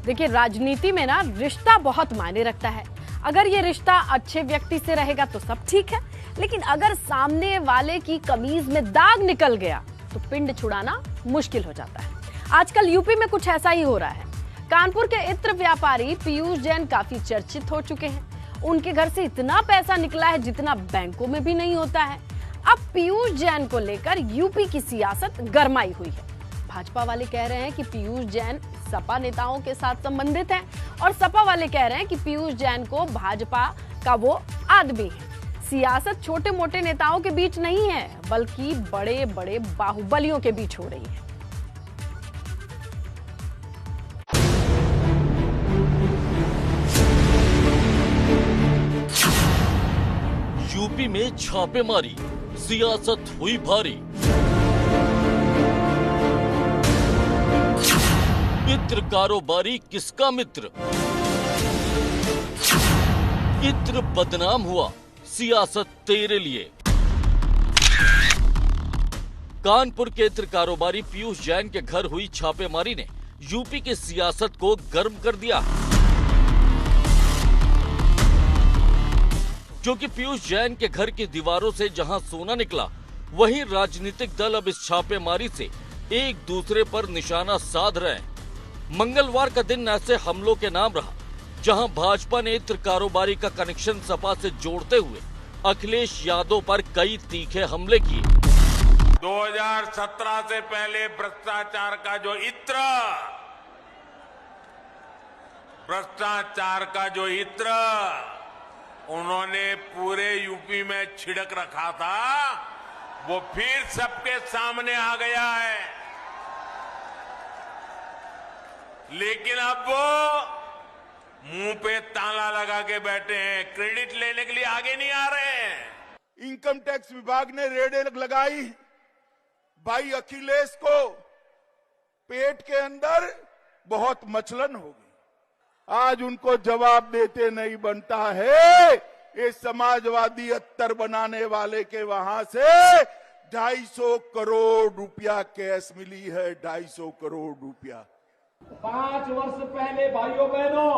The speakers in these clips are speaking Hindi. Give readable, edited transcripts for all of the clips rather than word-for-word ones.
देखिए, राजनीति में ना रिश्ता बहुत मायने रखता है। अगर ये रिश्ता अच्छे व्यक्ति से रहेगा तो सब ठीक है, लेकिन अगर सामने वाले की कमीज में दाग निकल गया तो पिंड छुड़ाना मुश्किल हो जाता है। आजकल यूपी में कुछ ऐसा ही हो रहा है। कानपुर के इत्र व्यापारी पीयूष जैन काफी चर्चित हो चुके हैं। उनके घर से इतना पैसा निकला है जितना बैंकों में भी नहीं होता है। अब पीयूष जैन को लेकर यूपी की सियासत गरमाई हुई है। भाजपा वाले कह रहे हैं कि पीयूष जैन सपा नेताओं के साथ संबंधित हैं और सपा वाले कह रहे हैं कि पीयूष जैन को भाजपा का वो आदमी है। सियासत छोटे मोटे नेताओं के बीच नहीं है, बल्कि बड़े बड़े बाहुबलियों के बीच हो रही है। यूपी में छापेमारी, सियासत हुई भारी। इत्र कारोबारी किसका मित्र? इत्र बदनाम हुआ, सियासत तेरे लिए। कानपुर के इत्र कारोबारी पीयूष जैन के घर हुई छापेमारी ने यूपी की सियासत को गर्म कर दिया, क्योंकि पीयूष जैन के घर की दीवारों से जहां सोना निकला, वहीं राजनीतिक दल अब इस छापेमारी से एक दूसरे पर निशाना साध रहे हैं। मंगलवार का दिन ऐसे हमलों के नाम रहा जहां भाजपा ने इत्र कारोबारी का कनेक्शन सपा से जोड़ते हुए अखिलेश यादव पर कई तीखे हमले किए। 2017 से पहले भ्रष्टाचार का जो इत्र उन्होंने पूरे यूपी में छिड़क रखा था, वो फिर सबके सामने आ गया है। लेकिन अब वो मुंह पे ताला लगा के बैठे हैं, क्रेडिट लेने के लिए आगे नहीं आ रहे हैं। इनकम टैक्स विभाग ने रेड लगाई, भाई अखिलेश को पेट के अंदर बहुत मचलन हो गई। आज उनको जवाब देते नहीं बनता है। ये समाजवादी अत्तर बनाने वाले के वहां से 250 करोड़ रुपया कैश मिली है। 250 करोड़ रुपया 5 वर्ष पहले भाइयों बहनों,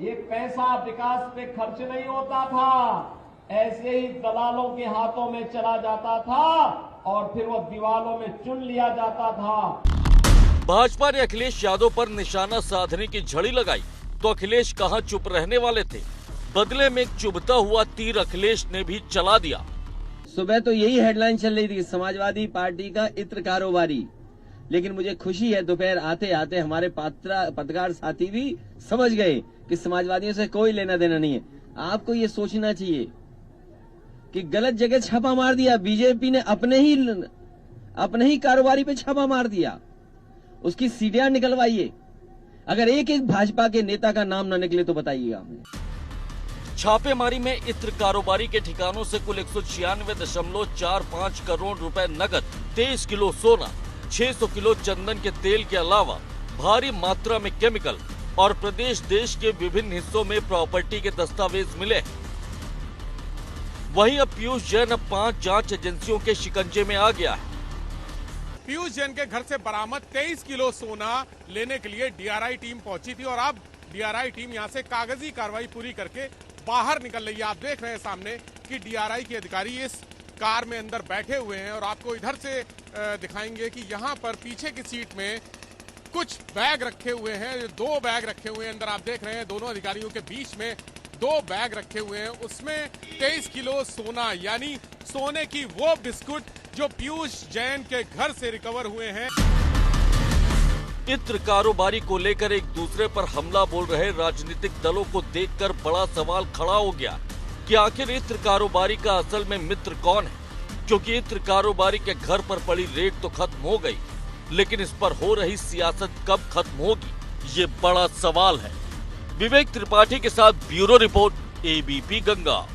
ये पैसा विकास पे खर्च नहीं होता था, ऐसे ही दलालों के हाथों में चला जाता था और फिर वो दीवालों में चुन लिया जाता था। भाजपा ने अखिलेश यादव पर निशाना साधने की झड़ी लगाई तो अखिलेश कहां चुप रहने वाले थे। बदले में एक चुभता हुआ तीर अखिलेश ने भी चला दिया। सुबह तो यही हेडलाइन चल रही थी, समाजवादी पार्टी का इत्र कारोबारी, लेकिन मुझे खुशी है दोपहर आते आते हमारे पत्रकार साथी भी समझ गए कि समाजवादियों से कोई लेना देना नहीं है। आपको ये सोचना चाहिए कि गलत जगह छापा मार दिया। बीजेपी ने अपने ही कारोबारी पे छापा मार दिया, उसकी सीढ़ियां निकलवाइए। अगर एक एक भाजपा के नेता का नाम न निकले तो बताइएगा हमें। छापेमारी में इत्र कारोबारी के ठिकानों से कुल 196.45 करोड़ रुपए नकद, 23 किलो सोना, 600 किलो चंदन के तेल के अलावा भारी मात्रा में केमिकल और प्रदेश देश के विभिन्न हिस्सों में प्रॉपर्टी के दस्तावेज मिले। वहीं अब पीयूष जैन 5 जांच एजेंसियों के शिकंजे में आ गया है। पीयूष जैन के घर से बरामद 23 किलो सोना लेने के लिए डीआरआई टीम पहुंची थी और अब डीआरआई टीम यहां से कागजी कार्रवाई पूरी करके बाहर निकल रही है। आप देख रहे हैं सामने कि डीआरआई के अधिकारी इस कार में अंदर बैठे हुए हैं और आपको इधर से दिखाएंगे कि यहां पर पीछे की सीट में कुछ बैग रखे हुए हैं। 2 बैग रखे हुए हैं अंदर, आप देख रहे हैं दोनों अधिकारियों के बीच में 2 बैग रखे हुए हैं। उसमें 23 किलो सोना यानी सोने की वो बिस्कुट जो पीयूष जैन के घर से रिकवर हुए हैं। इत्र कारोबारी को लेकर एक दूसरे पर हमला बोल रहे राजनीतिक दलों को देखकर बड़ा सवाल खड़ा हो गया कि आखिर इत्र कारोबारी का असल में मित्र कौन है, क्योंकि इत्र कारोबारी के घर पर पड़ी रेड तो खत्म हो गई, लेकिन इस पर हो रही सियासत कब खत्म होगी, ये बड़ा सवाल है। विवेक त्रिपाठी के साथ ब्यूरो रिपोर्ट, एबीपी गंगा।